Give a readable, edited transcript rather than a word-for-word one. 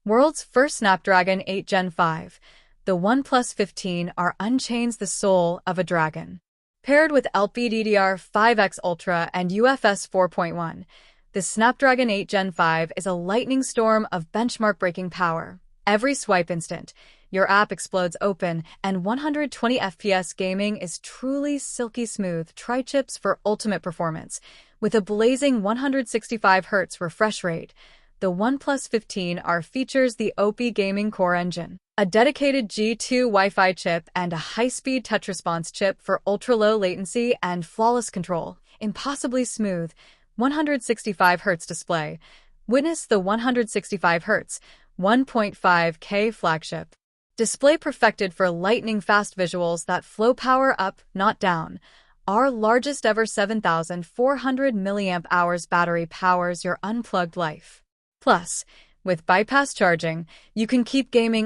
World's first Snapdragon 8 Gen 5, the OnePlus 15R unchains the soul of a dragon. Paired with LPDDR5X Ultra and UFS 4.1, the Snapdragon 8 Gen 5 is a lightning storm of benchmark-breaking power. Every swipe instant, your app explodes open, and 120 FPS gaming is truly silky smooth. Tri-chips for ultimate performance. With a blazing 165Hz refresh rate, the OnePlus 15R features the OP Gaming Core engine, a dedicated G2 Wi-Fi chip, and a high-speed touch response chip for ultra-low latency and flawless control. Impossibly smooth 165Hz display. Witness the 165Hz 1.5K Flagship display, perfected for lightning-fast visuals that flow power up, not down. Our largest ever 7,400 mAh battery powers your unplugged life. Plus, with bypass charging, you can keep gaming